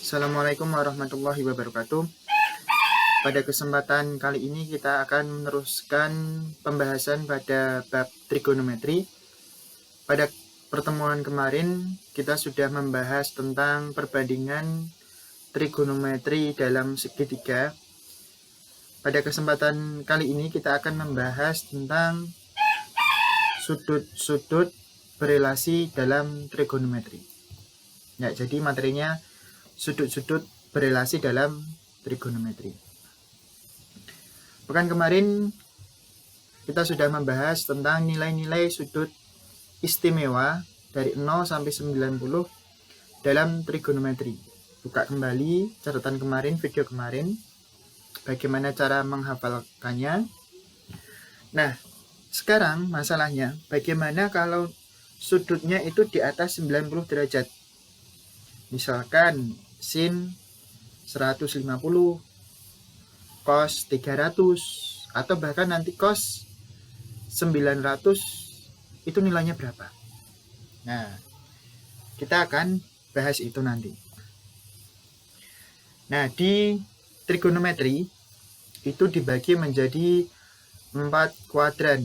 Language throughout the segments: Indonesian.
Assalamualaikum warahmatullahi wabarakatuh. Pada kesempatan kali ini kita akan meneruskan pembahasan pada bab trigonometri. Pada pertemuan kemarin kita sudah membahas tentang perbandingan trigonometri dalam segitiga. Pada kesempatan kali ini kita akan membahas tentang sudut-sudut berelasi dalam trigonometri. Ya, jadi materinya sudut-sudut berelasi dalam trigonometri. Pekan kemarin kita sudah membahas tentang nilai-nilai sudut istimewa dari 0 sampai 90 dalam trigonometri. Buka kembali catatan kemarin, video kemarin, bagaimana cara menghafalkannya. Nah, sekarang masalahnya bagaimana kalau sudutnya itu di atas 90 derajat. Misalkan sin 150, cos 300, atau bahkan nanti cos 900, itu nilainya berapa? Nah, kita akan bahas itu nanti. Nah, di trigonometri itu dibagi menjadi 4 kuadran.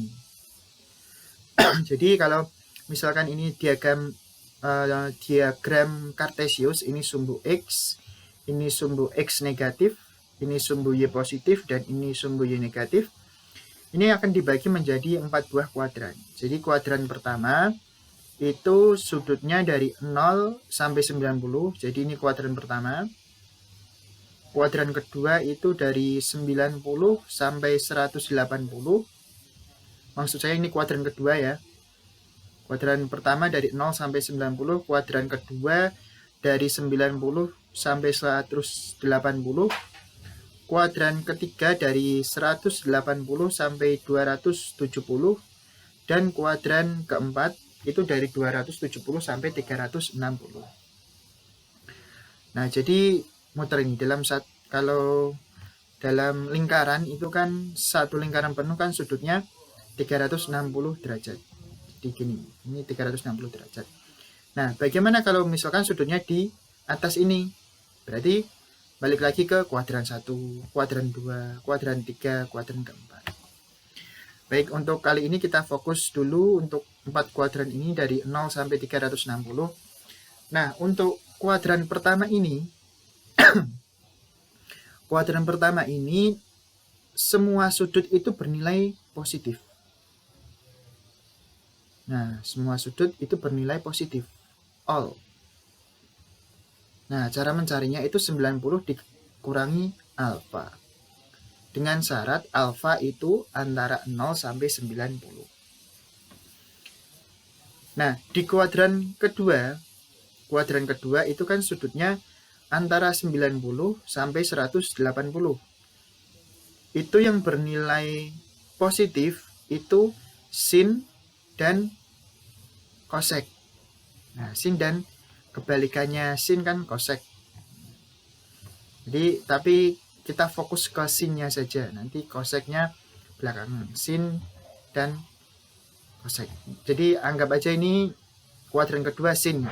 Jadi kalau misalkan ini diagram Cartesius, ini sumbu X, ini sumbu X negatif, ini sumbu Y positif, dan ini sumbu Y negatif. Ini akan dibagi menjadi 4 buah kuadran. Jadi kuadran pertama itu sudutnya dari 0 sampai 90. Jadi ini kuadran pertama. Kuadran kedua itu dari 90 sampai 180. Maksud saya ini kuadran kedua ya. Kuadran pertama dari 0 sampai 90, kuadran kedua dari 90 sampai 180, kuadran ketiga dari 180 sampai 270, dan kuadran keempat itu dari 270 sampai 360. Nah, jadi muter ini kalau dalam lingkaran itu kan satu lingkaran penuh kan sudutnya 360 derajat. Gini, ini 360 derajat. Nah, bagaimana kalau misalkan sudutnya di atas ini? Berarti balik lagi ke kuadran 1, kuadran 2, kuadran 3, kuadran keempat. Baik, untuk kali ini kita fokus dulu untuk 4 kuadran ini dari 0 sampai 360. Nah, untuk kuadran pertama ini kuadran pertama ini semua sudut itu bernilai positif. Nah, semua sudut itu bernilai positif. All. Nah, cara mencarinya itu 90 dikurangi alfa. Dengan syarat alfa itu antara 0 sampai 90. Nah, di kuadran kedua itu kan sudutnya antara 90 sampai 180. Itu yang bernilai positif itu sin dan kosek. Nah, sin dan kebalikannya sin kan kosek. Jadi, tapi kita fokus ke sinnya saja. Nanti koseknya belakangan. Sin dan kosek. Jadi, anggap aja ini kuadran kedua sin.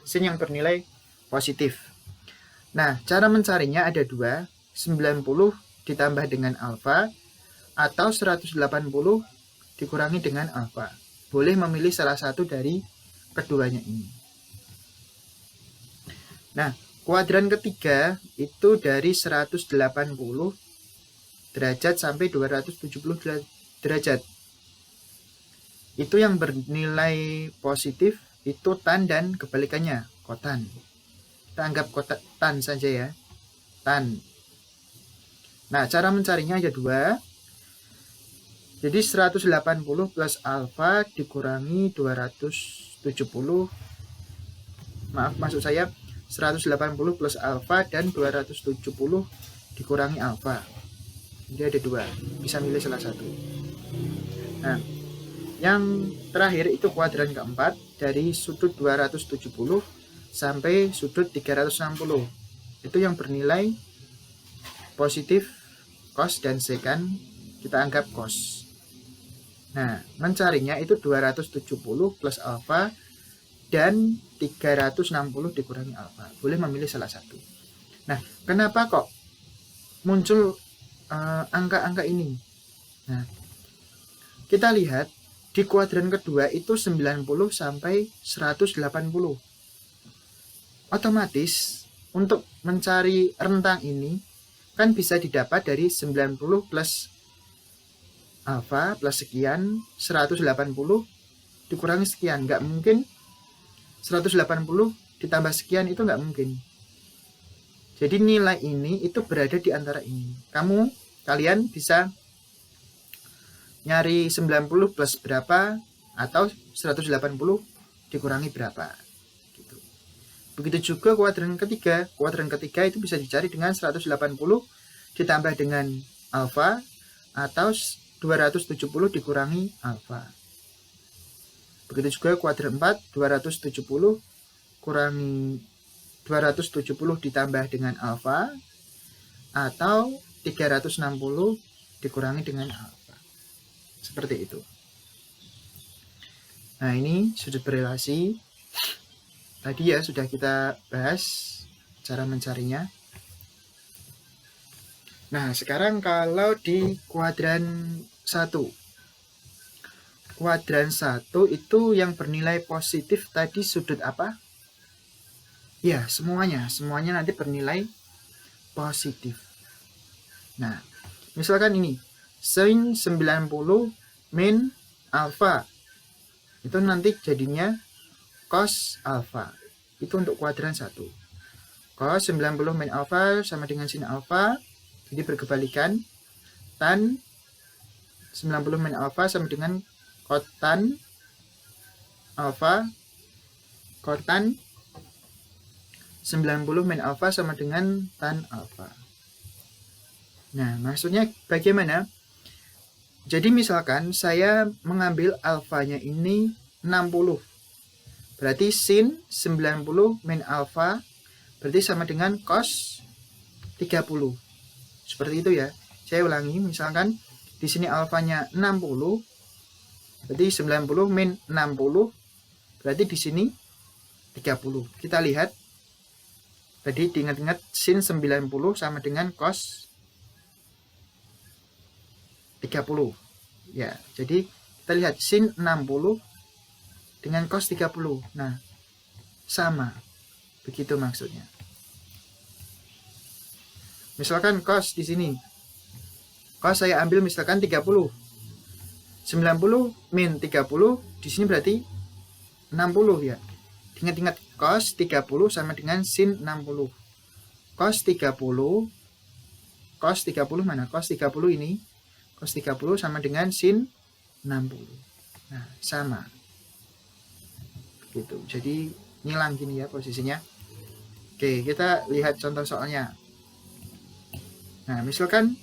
Sin yang bernilai positif. Nah, cara mencarinya ada 2. 90 ditambah dengan alfa atau 180 dikurangi dengan alfa. Boleh memilih salah satu dari keduanya ini. Nah, kuadran ketiga itu dari 180 derajat sampai 270 derajat. Itu yang bernilai positif itu tan dan kebalikannya, kotan. Kita anggap tan saja ya. Tan. Nah, cara mencarinya ada 2. Jadi 180 plus alfa dikurangi 270. Maksud saya 180 plus alfa dan 270 dikurangi alfa. Jadi ada 2. Bisa milih salah satu. Nah, yang terakhir itu kuadran keempat dari sudut 270 sampai sudut 360. Itu yang bernilai positif cos dan sekan, kita anggap cos. Nah, mencarinya itu 270 plus alfa dan 360 dikurangi alfa. Boleh memilih salah satu. Nah, kenapa kok muncul angka-angka ini? Nah, kita lihat di kuadran kedua itu 90 sampai 180. Otomatis untuk mencari rentang ini kan bisa didapat dari 90 plus alfa plus sekian, 180 dikurangi sekian. Nggak mungkin 180 ditambah sekian, itu nggak mungkin. Jadi nilai ini itu berada di antara ini. Kalian bisa nyari 90 plus berapa atau 180 dikurangi berapa gitu. Begitu juga kuadran ketiga. Kuadran ketiga itu bisa dicari dengan 180 ditambah dengan alfa atau 270 dikurangi alfa. Begitu juga kuadran 4, 270 kurangi 270 ditambah dengan alfa atau 360 dikurangi dengan alfa. Seperti itu. Nah, ini sudut berelasi. Tadi ya sudah kita bahas cara mencarinya. Nah, sekarang kalau di kuadran 1. Kuadran 1 itu yang bernilai positif tadi sudut apa? Ya, semuanya nanti bernilai positif. Nah, misalkan ini sin 90 min alfa. Itu nanti jadinya cos alfa. Itu untuk kuadran 1. Cos 90 min alfa sama dengan sin alfa. Jadi berkebalikan. Tan 90 min alfa sama dengan kotan alfa. Kotan 90 min alfa sama dengan tan alfa. Nah, maksudnya bagaimana? Jadi misalkan saya mengambil alfanya ini 60. Berarti sin 90 min alfa berarti sama dengan cos 30. Seperti itu ya. Saya ulangi, misalkan di sini alfanya 60. Berarti 90 min 60 berarti di sini 30. Kita lihat. Tadi diingat-ingat sin 90 sama dengan cos 30. Ya, jadi kita lihat sin 60 dengan cos 30. Nah, sama. Begitu maksudnya. Misalkan cos di sini. Cos saya ambil misalkan 30. 90 min 30 di sini berarti 60 ya. Ingat-ingat cos 30 sama dengan sin 60. Cos 30 mana? Cos 30 ini. Cos 30 sama dengan sin 60. Nah, sama. Gitu. Jadi ngilang gini ya posisinya. Oke, kita lihat contoh soalnya. Nah, misalkan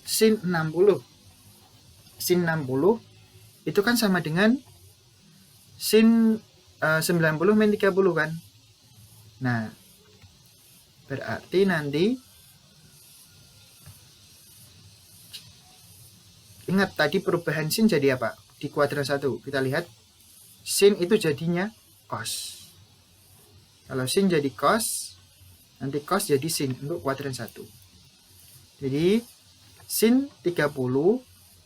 sin 60. Sin 60 itu kan sama dengan sin 90 min 30 kan. Nah, berarti nanti ingat tadi perubahan sin jadi apa? Di kuadran 1 kita lihat sin itu jadinya cos. Kalau sin jadi cos, nanti cos jadi sin untuk kuadran 1. Jadi sin 30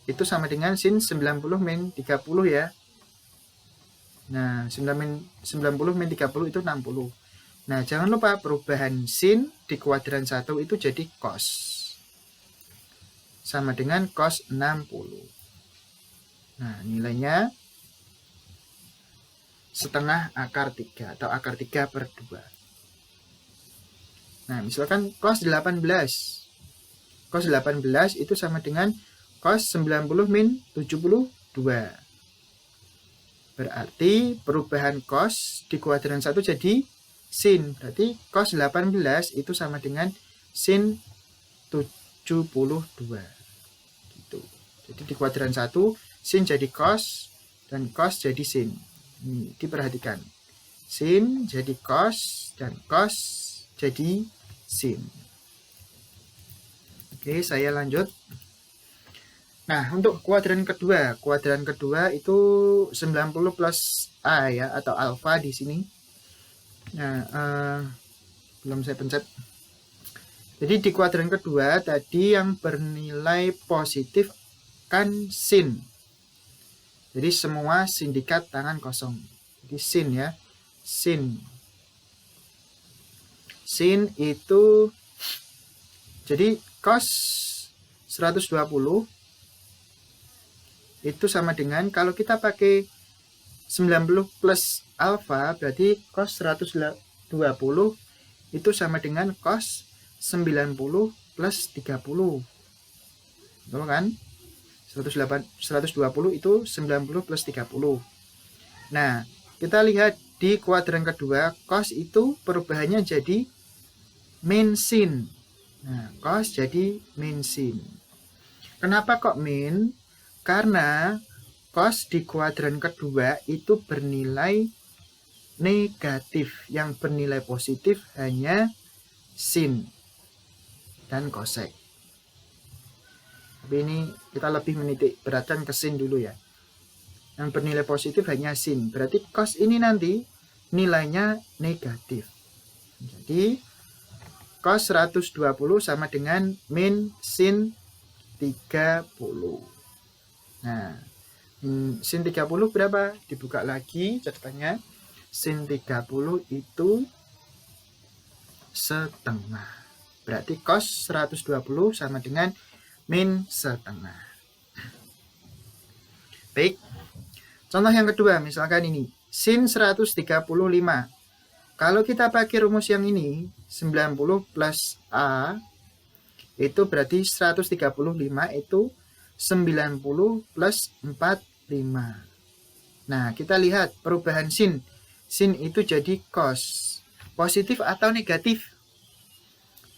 itu sama dengan sin 90 min 30 ya. Nah, 90 min 30 itu 60. Nah, jangan lupa perubahan sin di kuadran 1 itu jadi cos. Sama dengan cos 60. Nah, nilainya setengah akar 3 atau akar 3 per 2. Nah, misalkan cos 18. Cos 18 itu sama dengan cos 90 min 72. Berarti perubahan cos di kuadran 1 jadi sin. Berarti cos 18 itu sama dengan sin 72. Gitu. Jadi di kuadran 1 sin jadi cos dan cos jadi sin. Ini diperhatikan. Sin jadi cos dan cos jadi sin. Oke, saya lanjut. Nah, untuk kuadran kedua itu 90 plus A ya, atau alfa di sini. Nah, belum saya pencet. Jadi di kuadran kedua tadi yang bernilai positif kan sin. Jadi semua sindikat tangan kosong. Jadi sin ya. Sin. Sin itu jadi cos 120 itu sama dengan, kalau kita pakai 90 plus alfa, berarti cos 120 itu sama dengan cos 90 plus 30. Betul kan? 120 itu 90 plus 30. Nah, kita lihat di kuadran kedua, cos itu perubahannya jadi min sin. Nah, cos jadi min sin. Kenapa kok min? Karena cos di kuadran kedua itu bernilai negatif. Yang bernilai positif hanya sin dan cosec. Tapi ini kita lebih menitik beratkan ke sin dulu ya. Yang bernilai positif hanya sin. Berarti cos ini nanti nilainya negatif. Jadi cos 120 sama dengan min sin 30. Nah, sin 30 berapa? Dibuka lagi catatannya. Sin 30 itu setengah. Berarti cos 120 sama dengan min setengah. Baik. Contoh yang kedua, misalkan ini. Sin 135. Kalau kita pakai rumus yang ini, 90 plus A, itu berarti 135 itu 90 plus 45. Nah, kita lihat perubahan sin. Sin itu jadi cos. Positif atau negatif?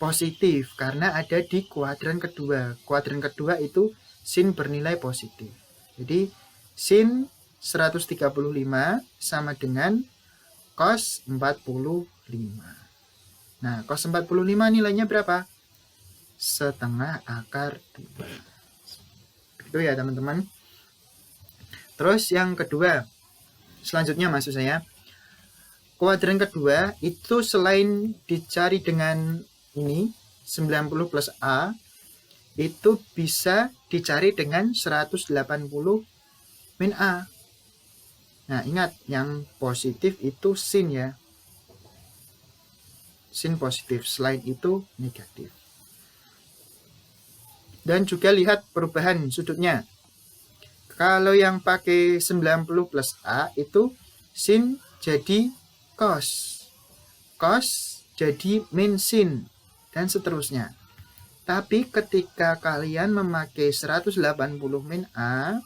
Positif, karena ada di kuadran kedua. Kuadran kedua itu sin bernilai positif. Jadi, sin 135 sama dengan cos 45. Nah, cos 45 nilainya berapa? Setengah akar 3. Itu ya teman-teman. Terus yang kedua, selanjutnya maksud saya, kuadran kedua itu selain dicari dengan ini 90 plus A, itu bisa dicari dengan 180 min A. Nah, ingat yang positif itu sin ya. Sin positif, selain itu negatif. Dan juga lihat perubahan sudutnya. Kalau yang pakai 90 plus A itu sin jadi cos. Cos jadi min sin. Dan seterusnya. Tapi ketika kalian memakai 180 min A,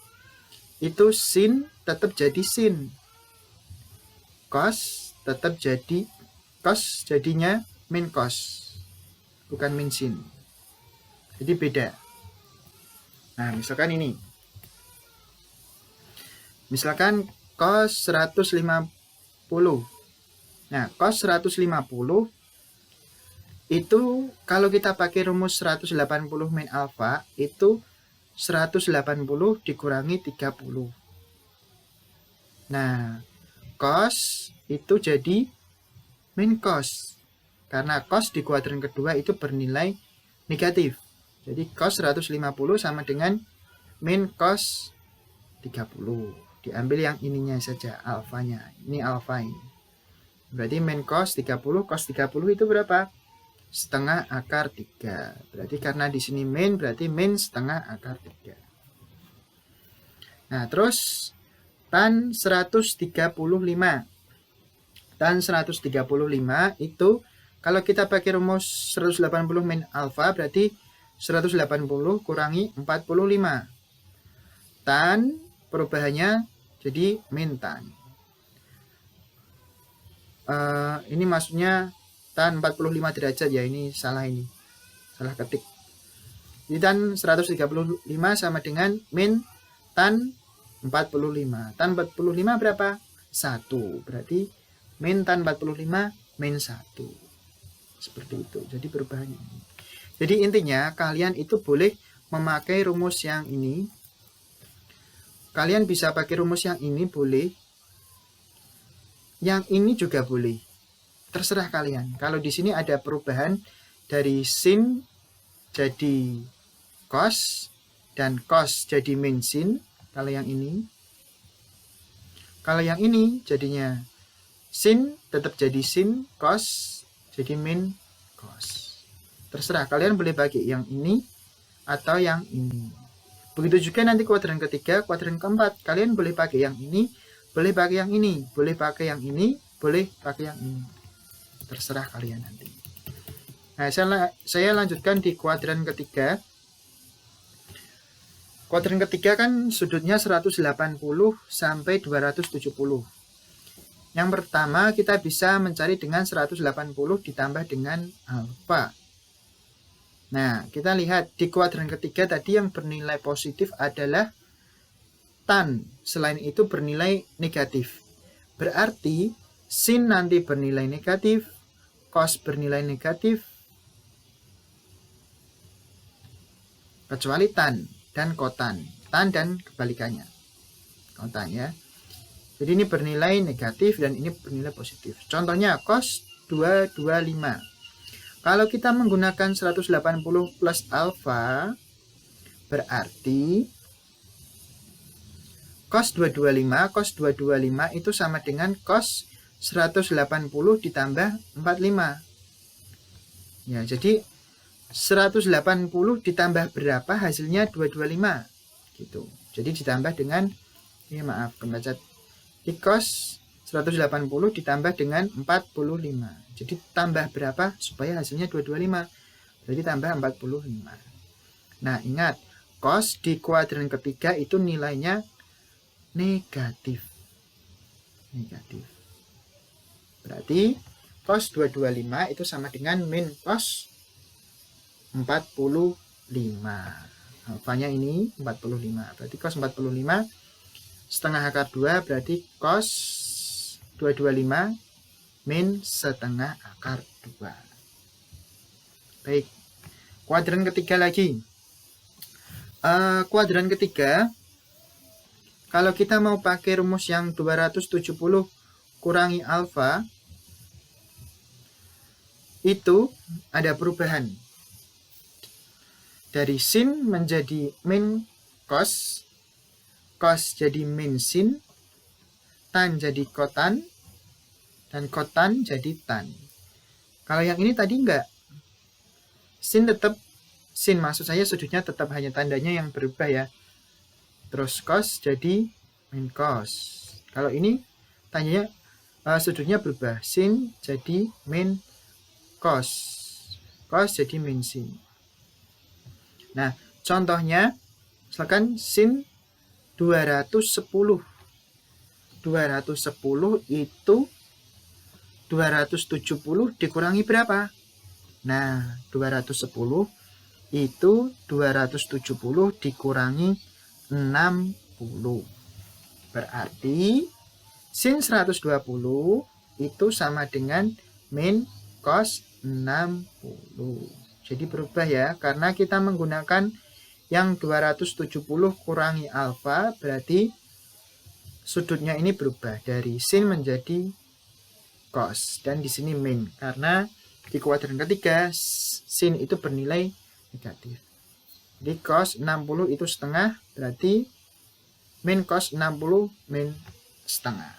itu sin tetap jadi sin. Cos tetap jadi cos, jadinya min cos. Bukan min sin. Jadi beda. Nah, misalkan ini. Misalkan cos 150. Nah, cos 150 itu kalau kita pakai rumus 180 min alfa, itu 180 dikurangi 30. Nah, cos itu jadi min cos. Karena cos di kuadran kedua itu bernilai negatif. Jadi cos 150 sama dengan min cos 30. Diambil yang ininya saja, alfanya. Ini alfa ini. Berarti min cos 30, cos 30 itu berapa? Setengah akar 3. Berarti karena di sini min, berarti min setengah akar 3. Nah, terus tan 135. Tan 135 itu kalau kita pakai rumus 180 min alfa, berarti 180 kurangi 45. Tan perubahannya jadi min tan. Ini maksudnya tan 45 derajat ya, ini salah ketik. Jadi tan 135 sama dengan min tan 45. Tan 45 berapa? 1. Berarti min tan 45 min 1. Seperti itu. Jadi perubahannya ini. Jadi intinya kalian itu boleh memakai rumus yang ini. Kalian bisa pakai rumus yang ini boleh. Yang ini juga boleh. Terserah kalian. Kalau di sini ada perubahan dari sin jadi cos dan cos jadi min sin. Kalau yang ini jadinya sin tetap jadi sin, cos jadi min cos. Terserah kalian boleh pakai yang ini atau yang ini. Begitu juga nanti kuadran ketiga, kuadran keempat, kalian boleh pakai yang ini, boleh pakai yang ini, boleh pakai yang ini, boleh pakai yang ini. Terserah kalian nanti. Nah, saya lanjutkan di kuadran ketiga. Kuadran ketiga kan sudutnya 180 sampai 270. Yang pertama kita bisa mencari dengan 180 ditambah dengan alfa. Nah, kita lihat di kuadran ketiga tadi yang bernilai positif adalah tan. Selain itu bernilai negatif. Berarti sin nanti bernilai negatif, cos bernilai negatif, kecuali tan dan kotan. Tan dan kebalikannya. Kotan ya. Jadi ini bernilai negatif dan ini bernilai positif. Contohnya cos 225. Kalau kita menggunakan 180 plus alfa, berarti cos 225 itu sama dengan cos 180 ditambah 45. Ya, jadi 180 ditambah berapa hasilnya 225 gitu. Jadi ditambah dengan ini maaf pembaca di cos 180 ditambah dengan 45. Jadi tambah berapa supaya hasilnya 225. Berarti tambah 45. Nah, ingat cos di kuadran ketiga itu nilainya negatif. Negatif. Berarti cos 225 itu sama dengan min cos 45. Alfanya ini 45. Berarti cos 45 setengah akar 2 berarti cos 225 min setengah akar 2. Baik. Kuadran ketiga lagi. Kuadran ketiga, kalau kita mau pakai rumus yang 270 kurangi alfa, itu ada perubahan. Dari sin menjadi min cos, cos jadi min sin, tan jadi kotan, dan kotan jadi tan. Kalau yang ini tadi enggak. Sin tetap sin, maksud saya sudutnya tetap hanya tandanya yang berubah ya. Terus cos jadi min cos. Kalau ini tandanya sudutnya berubah. Sin jadi min cos. Cos jadi min sin. Nah, contohnya misalkan sin 210. 210 itu 270 dikurangi berapa? Nah, 210 itu 270 dikurangi 60. Berarti sin 120 itu sama dengan min cos 60. Jadi berubah ya, karena kita menggunakan yang 270 kurangi alfa, berarti sudutnya ini berubah dari sin menjadi cos, dan di sini min, karena di kuadran ketiga sin itu bernilai negatif. Jadi cos 60 itu setengah, berarti min cos 60 min setengah.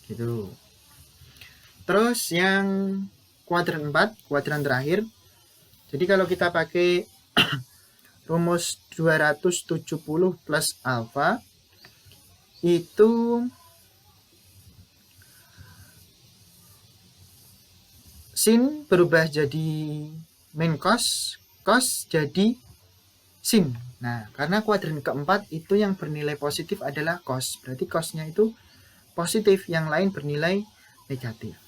Gitu. Terus yang kuadran 4, kuadran terakhir. Jadi kalau kita pakai rumus 270 plus alfa, itu sin berubah jadi min cos, cos jadi sin. Nah, karena kuadran keempat itu yang bernilai positif adalah cos, berarti cosnya itu positif, yang lain bernilai negatif.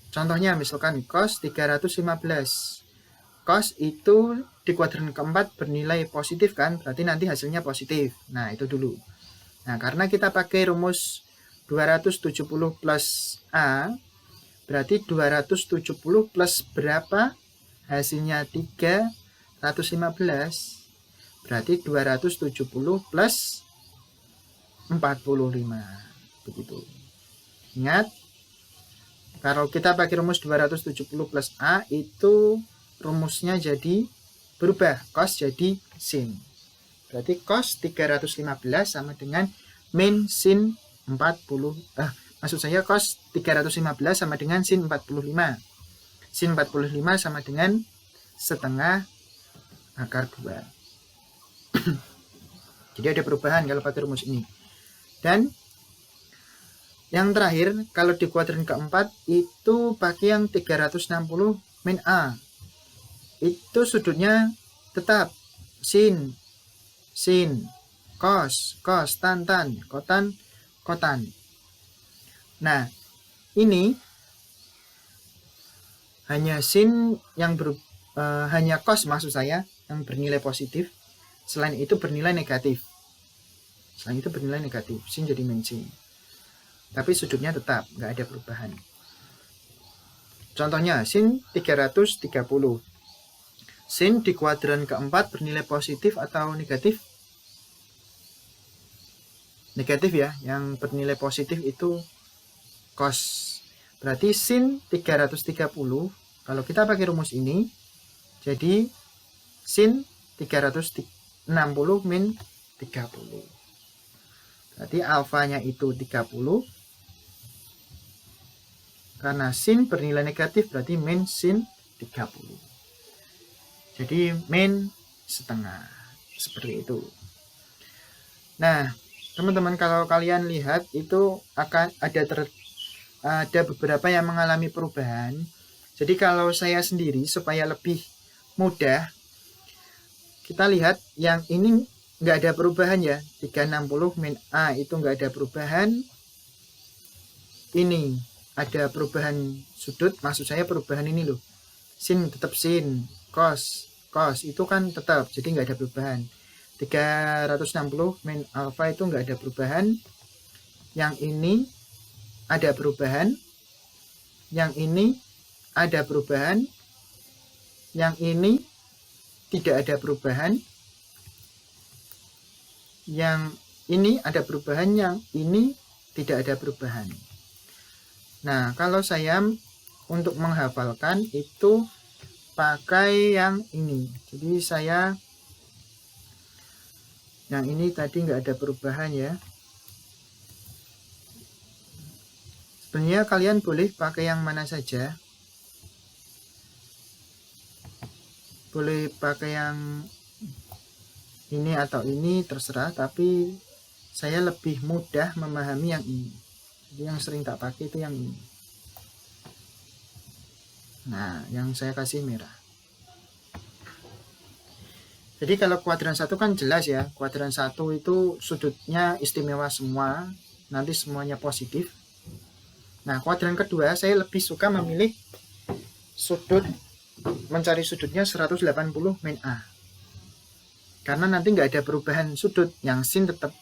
Contohnya misalkan cos 315. Cos itu di kuadran keempat bernilai positif kan, berarti nanti hasilnya positif. Nah, itu dulu. Nah, karena kita pakai rumus 270 plus A, berarti 270 plus berapa? Hasilnya 315. Berarti 270 plus 45. Begitu. Ingat, kalau kita pakai rumus 270 plus A, itu rumusnya jadi berubah, cos jadi sin. Berarti cos 315 sama dengan min sin 40. Maksud saya cos 315 sama dengan sin 45. Sin 45 sama dengan setengah akar 2. Jadi ada perubahan kalau pakai rumus ini. Dan yang terakhir, kalau di kuadran keempat itu pakai yang 360 min A. Itu sudutnya tetap sin, cos, tan, kotan. Nah, ini hanya sin yang hanya cos maksud saya yang bernilai positif. Selain itu bernilai negatif. Sin jadi min sin. Tapi sudutnya tetap, nggak ada perubahan. Contohnya, sin 330. Sin di kuadran keempat bernilai positif atau negatif? Negatif ya, yang bernilai positif itu cos. Berarti sin 330, kalau kita pakai rumus ini, jadi sin 360 min 30. Berarti alfanya itu 30. Karena sin bernilai negatif berarti min sin 30. Jadi min setengah. Seperti itu. Nah, teman-teman kalau kalian lihat itu akan ada beberapa yang mengalami perubahan. Jadi kalau saya sendiri supaya lebih mudah, kita lihat yang ini nggak ada perubahan ya. 360 min A itu nggak ada perubahan. Ini ada perubahan sudut, maksud saya perubahan ini loh. Sin tetap sin, cos itu kan tetap, jadi nggak ada perubahan. 360 min alfa itu nggak ada perubahan. Yang ini ada perubahan. Yang ini ada perubahan. Yang ini tidak ada perubahan. Yang ini ada perubahan, yang ini tidak ada perubahan. Nah, kalau saya untuk menghafalkan itu pakai yang ini. Jadi saya yang ini tadi nggak ada perubahan ya. Sebenarnya kalian boleh pakai yang mana saja. Boleh pakai yang ini atau ini terserah, tapi saya lebih mudah memahami yang ini. Jadi yang sering tak pakai itu yang ini. Nah, yang saya kasih merah. Jadi kalau kuadran 1 kan jelas ya. Kuadran 1 itu sudutnya istimewa semua. Nanti semuanya positif. Nah, kuadran kedua saya lebih suka memilih sudut, mencari sudutnya 180 min A. Karena nanti nggak ada perubahan sudut. Yang sin tetap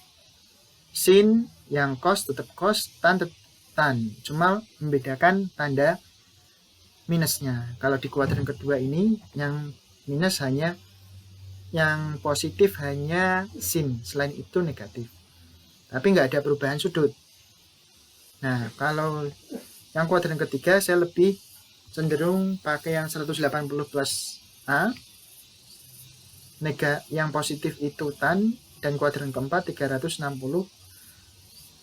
sin, yang cos tetap cos, tan tetap tan. Cuma membedakan tanda minusnya. Kalau di kuadran kedua ini yang minus hanya, yang positif hanya sin, selain itu negatif. Tapi nggak ada perubahan sudut. Nah, kalau yang kuadran ketiga saya lebih cenderung pakai yang 180 plus A. Yang positif itu tan, dan kuadran keempat 360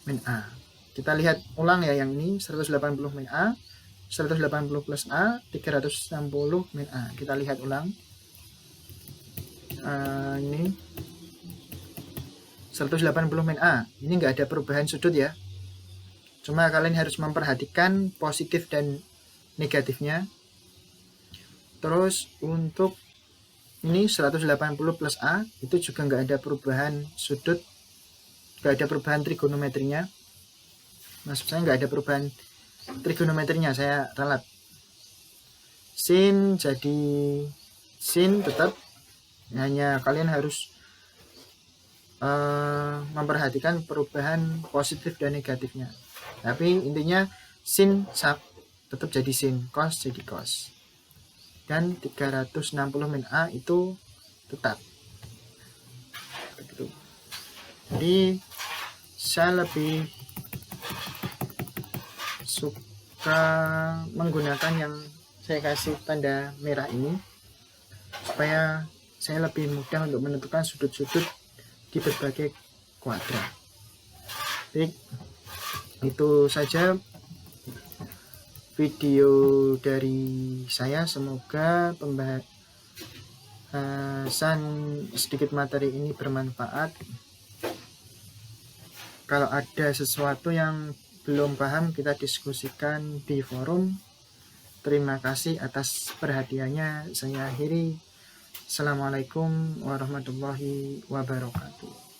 min A. Kita lihat ulang ya, yang ini 180 min A, 180 plus A, 360 min A. Kita lihat ulang. Ini 180 min A. Ini nggak ada perubahan sudut ya. Cuma kalian harus memperhatikan positif dan negatifnya. Terus untuk ini 180 plus A itu juga nggak ada perubahan sudut, nggak ada perubahan trigonometrinya. Maksud saya nggak ada perubahan trigonometrinya, saya ralat. Sin jadi sin tetap, hanya kalian harus memperhatikan perubahan positif dan negatifnya. Tapi intinya sin tetap jadi sin, cos jadi cos. Dan 360 min A itu tetap. Begitu. Jadi saya lebih suka menggunakan yang saya kasih tanda merah ini supaya saya lebih mudah untuk menentukan sudut-sudut di berbagai kuadran. Baik, itu saja video dari saya. Semoga pembahasan sedikit materi ini bermanfaat. Kalau ada sesuatu yang belum paham, kita diskusikan di forum. Terima kasih atas perhatiannya. Saya akhiri. Assalamualaikum warahmatullahi wabarakatuh.